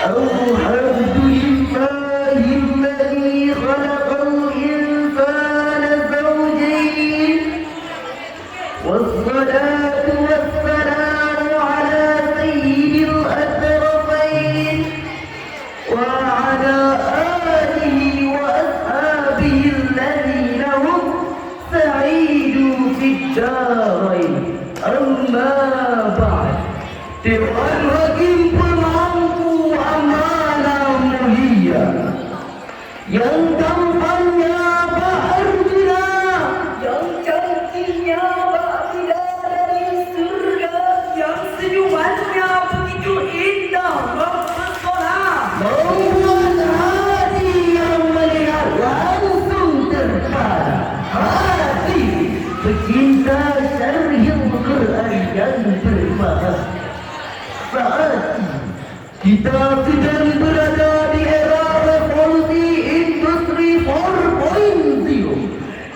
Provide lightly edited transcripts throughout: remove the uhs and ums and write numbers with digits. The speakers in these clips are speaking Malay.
الحمد لله الذي خلق الإنسان زوجين والصلاة والسلام على سيد الأشرفين وعلى آله وأصحابه الذين هم سعيدوا في الدارين أما بعد. Tuhan Hakim pemangku amanah mulia yang tampannya bahagia, yang cantiknya bak dari surga, yang senyumannya begitu indah mempesona, membuat hati yang melihat langsung terpana. Hati pecinta syarhil Quran yang berbahagia. Saat kita sedang berada di era revolusi industri 4.0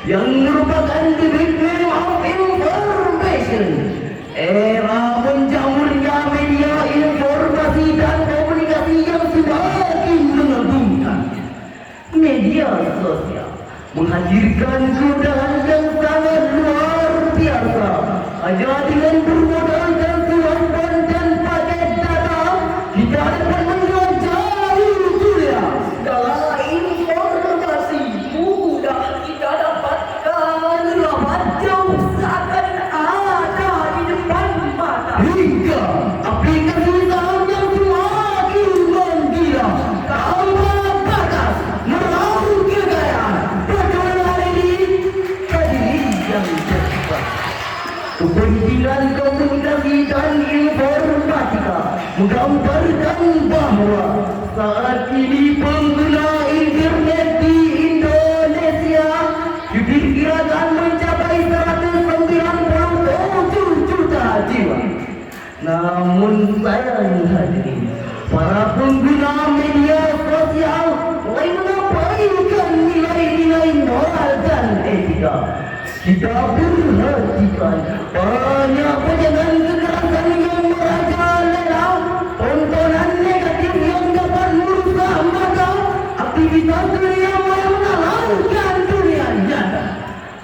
yang merupakan the beginning of information, era menjamurnya media informasi dan komunikasi yang semakin mengagumkan. Media sosial menghadirkan kemudahan yang sangat luar biasa hanya dengan bermodalkan kemampuan dan paket data kita dapat menjelajahi dunia. segala informasi mudah kita dapatkan, rapat jauh seakan ada di depan mata. Hingga aplikasi saham yang semakin menggila tanpa batas meraup kekayaan. Bagaimana hari ini? Tadi yang cepat. Kepentingan komunikasi dan informatika menggambarkan bahwa saat ini pengguna internet di Indonesia diperkirakan mencapai 197 juta jiwa. Namun sayang hadirin, para pengguna media sosial mulai mengabaikan nilai-nilai moral dan etika. Kita perhatikan banyak pejangan kekerasan yang merajalela, tontonan negatif yang dapat merusak mata, aktivitas dunia yang mengalahkan dunia nyata.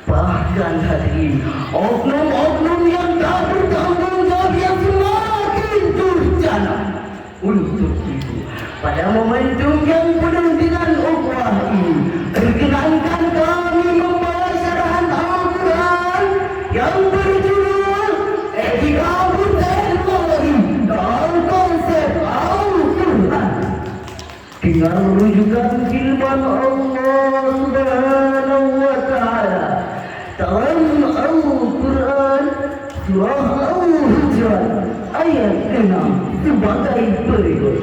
Bahkan hadirin, oknum-oknum yang tak bertanggung jawab yang semakin durjana. Untuk itu, pada momentum yang penuh dengan ukhuwah ini, perkenankan kami membawa syarahan Al-Quran yang berjudul Etika Berteknologi dan Konsep Al-Quran dengan rujukan firman Allah Subhanahu wa Ta'ala dalam Al-Quran surah Al-Hujurat ayat 6 sebagai berikut.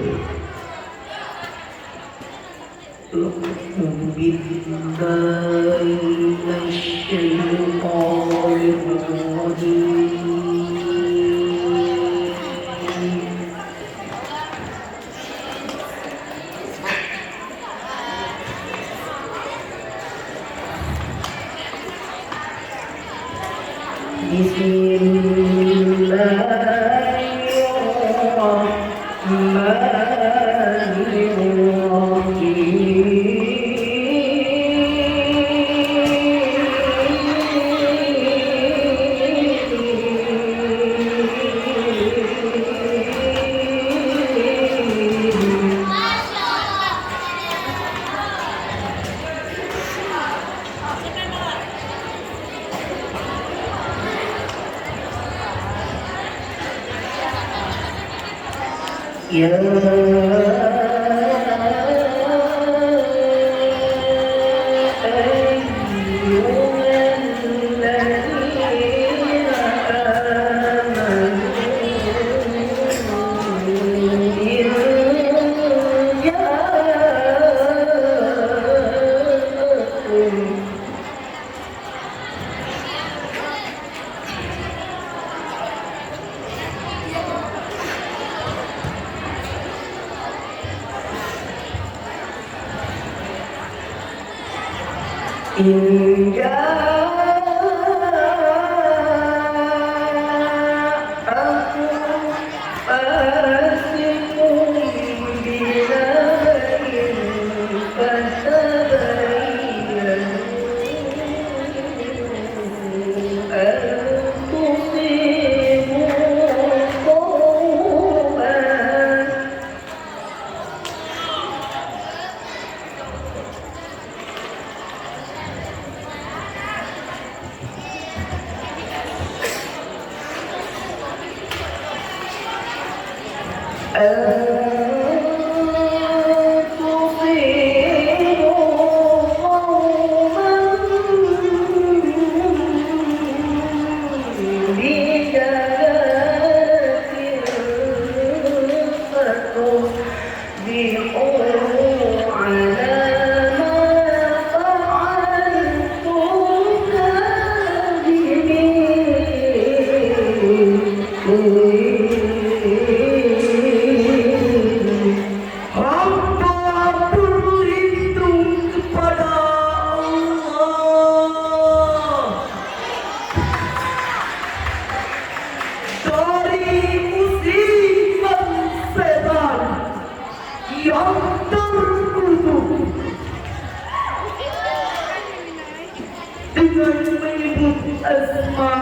dengan menyebut asma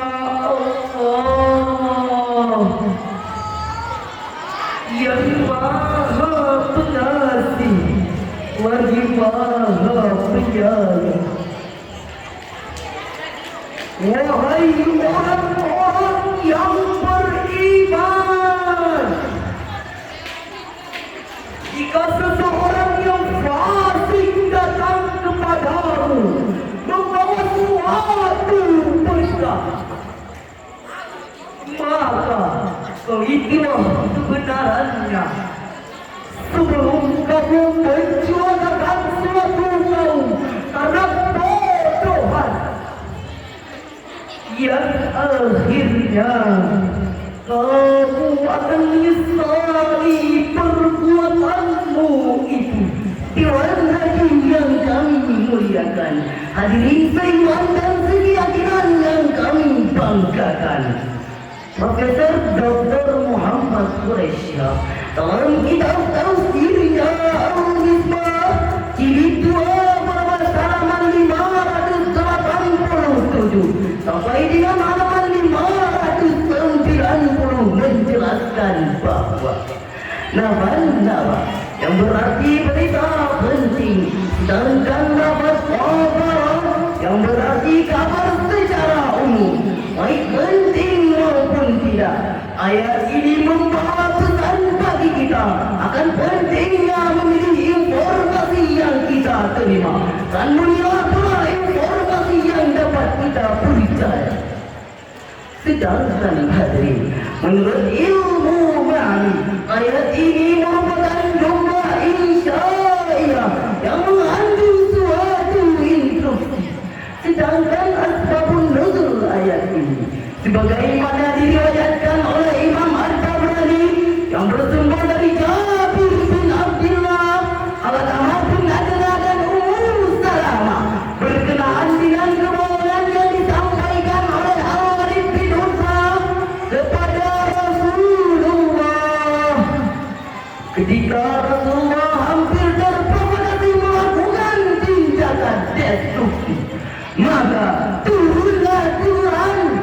Allah yang maha pengasih lagi maha penyayang. Wahai orang-orang yang beriman, jika seseorang yang fasik datang kepadamu membawa suatu berkah, maka kau itulah kebenarannya. Sebelum kamu menjualan suatu kaum karena bodohan, yang akhirnya kamu akan menyesali perbuatanmu itu. Dewan Haji yang kami muliakan, hadirin seiman dan sekeyakinan yang kami banggakan, Profesor Dr. Muhammad Quraisy dalam kitab tafsirnya Al-Misbah jilid 2 pada halaman 587 sampai dengan halaman 590 menjelaskan bahwa nama-nama yang berarti berita penting, sedangkan lafaz khabar yang berarti kabar secara umum, baik penting maupun tidak. Ayat ini membawa pesan bagi kita akan pentingnya memilih informasi yang kita terima dan memilah pula informasi yang dapat kita percaya. Sedangkan hadirin, menurut ilmu ma'ani, ayat ini merupakan jumlah insya'iyah yang mengandung suatu instruksi. Sedangkan asbabun nuzul ayat ini sebagaimana diriwayatkan oleh Imam At-Tabrani yang bersumber dari Jabir bin Abdullah, Al-Ahmad bin Adla dan Ummu Salamah berkenaan dengan kebohongan yang disampaikan oleh Al-Warith bin Utsmah kepada Rasulullah ketika Rasulullah hampir terprovokasi melakukan tindakan destruktif. Maka turunlah Quran,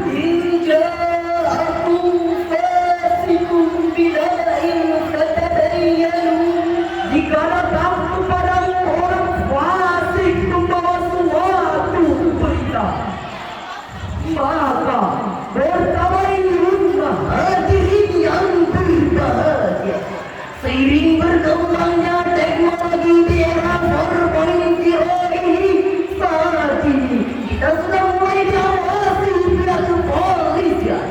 jika datang kepada orang fasik membawa suatu berita, maka bertabayunlah hadirin yang berbahagia. Seiring berkembangnya teknologi di era 4.0 ini, saat ini kita sudah mulai diawasi pihak kepolisian.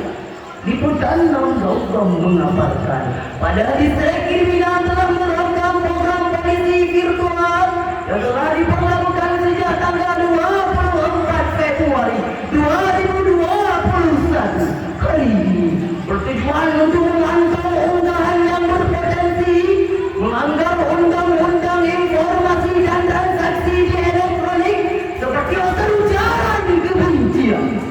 Liputan 6.com mengabarkan pada distrik kriminal telah menerapkan program polisi virtual yang telah diperlakukan sejak tanggal 24 Februari 2021. Kali ini bertujuan untuk memantau unggahan yang berpotensi melanggar undang-undang informasi dan transaksi di elektronik seperti ujaran kebencian.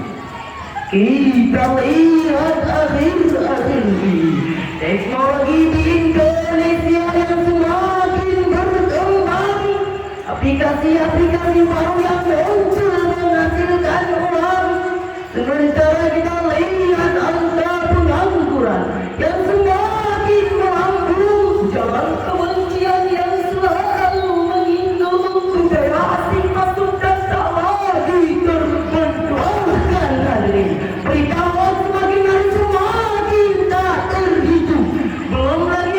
Kita lihat akhir-akhir ini teknologi di Indonesia yang semakin berkembang, aplikasi-aplikasi baru yang muncul menghasilkan uang, sementara kita lihat angka pengangguran yang semakin melambung. Jalan kebencian yang selalu mengingat budaya asing masuk dan tak lagi terbentukkan. Hadirin, berita hoax semakin hari semakin tak terhitung. Belum lagi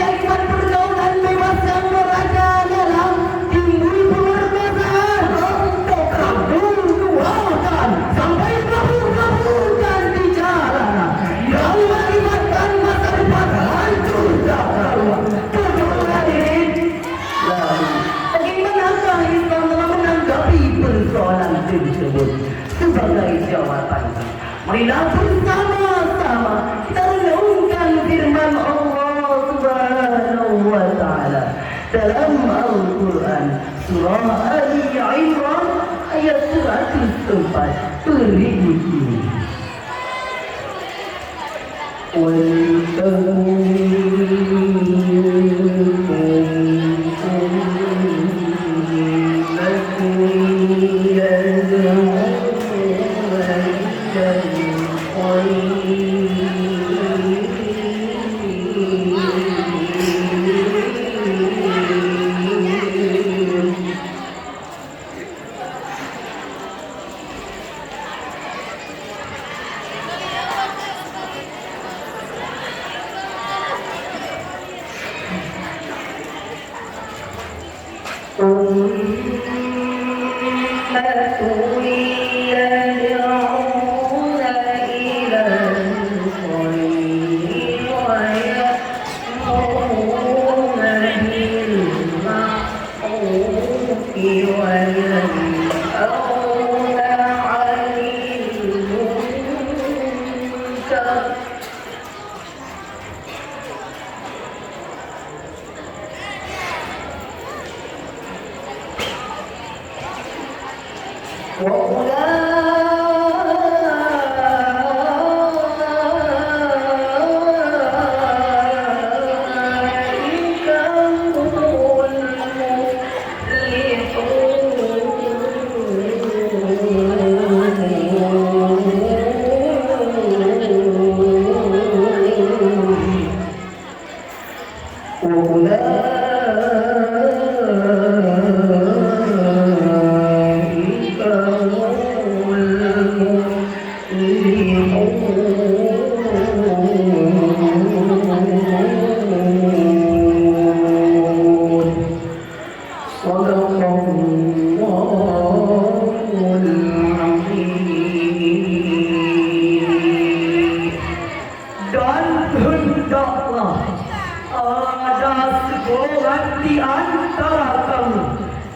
Marilah bersama-sama kita renungkan firman Allah Subhanahu wa Ta'ala dalam Al-Quran surah Ali Imran ayat 104 berikut ini.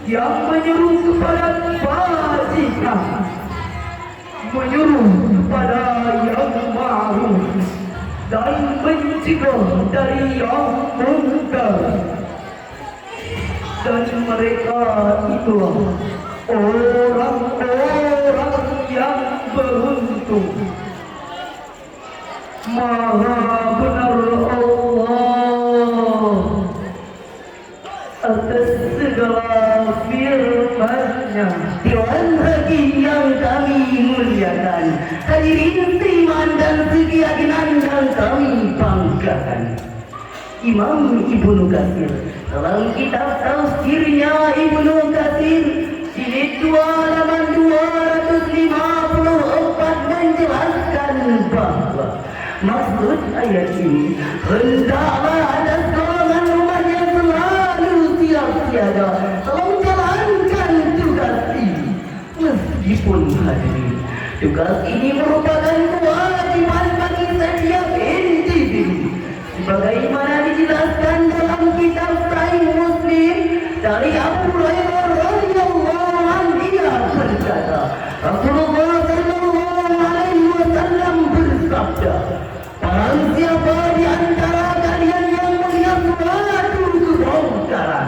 Yang menyuruh kepada kebajikan, menyuruh kepada yang ma'ruf dan mencegah dari yang munkar. Dan mereka itulah orang-orang yang beruntung. Maha benar Allah atas segala firman-Nya. Tuhan bagi yang kami muliakan, hadirin seiman dan sekeyakinan yang kami banggakan, Imam Ibnu Katsir dalam kitab tafsirnya Ibnu Katsir jilid 2 halaman 254 menjelaskan bahwa maksud ayat ini, hendaklah ada golongan umat yang selalu siap siaga dalam menjalankan tugas ini. Meskipun hadirin, tugas ini merupakan kewajiban bagi setiap individu, sebagaimana dijelaskan dalam kitab Sahih Muslim dari Abu Hurairah radhiyallahu anhu, dia berkata, Rasulullah sallallahu alaihi wasallam bersabda, barang siapa di antara kalian yang melihat suatu kebongkaran,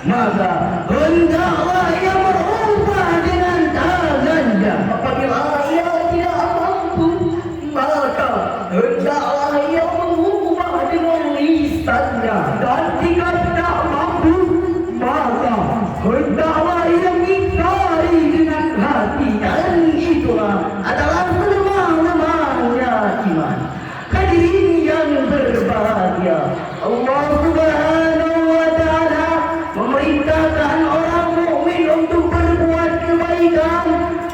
maka hendaklah ia merubah dengan tangannya. Apabila ia tidak mampu, maka hendaklah ia mengubah dengan lisannya. Dan jika tidak mampu, maka hendaklah ia mengingkari dengan hati. Dan itulah adalah selemah-lemahnya iman. Hadirin yang berbahagia, Allah Subhanahu wa Ta'ala memerintahkan orang mukmin untuk berbuat kebaikan,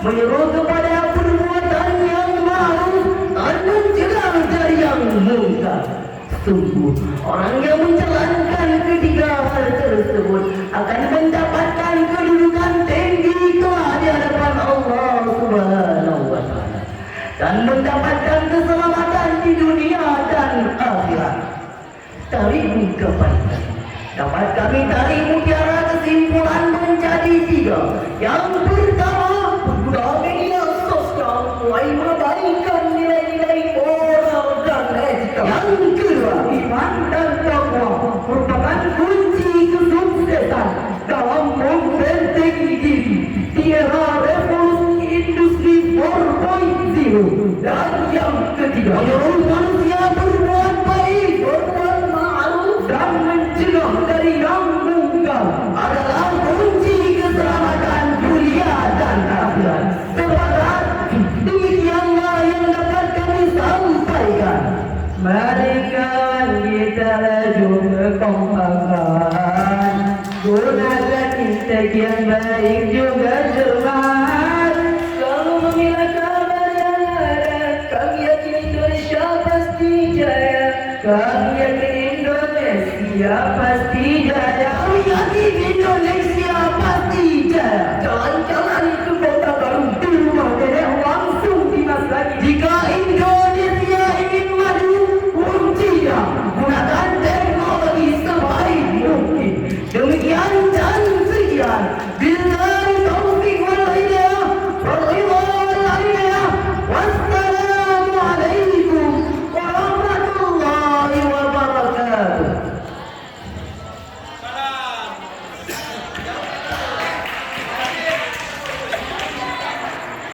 menyeru kepada perbuatan yang ma'ruf dan mencegah dari yang munkar. Sungguh orang yang menjalankan ketiga hal tersebut akan mendapatkan kedudukan tinggi kelak di hadapan Allah Subhanahu wa Ta'ala dan mendapatkan keselamatan di dunia dan akhirat. Tarik kebaikan dapat kami tarik mutiara kesimpulan menjadi 3. Yang pertama, penggunaan media sosial mulai merebak melestarikan nilai-nilai moral dan etika. Yang kedua, iman dan takwa merupakan kunci kesuksesan dalam membentengi diri di era revolusi industri 4.0. Dan yang ketiga, menyuruh manusia berbuat baik, Berbuat ma'ruf dan mencegah dari yang mungkar adalah kunci keselamatan dunia dan akhirat. Sepakat, demikianlah yang dapat kami sampaikan. Mari kawan kita laju berkompakan, gunakan instek yang baik juga cermat. Kalau memilah kabar yang ada, kami yakin Indonesia pasti jaya. Kami yakin Indonesia pasti jaya. Kami yakin Indonesia pasti jaya. Jangan-jangan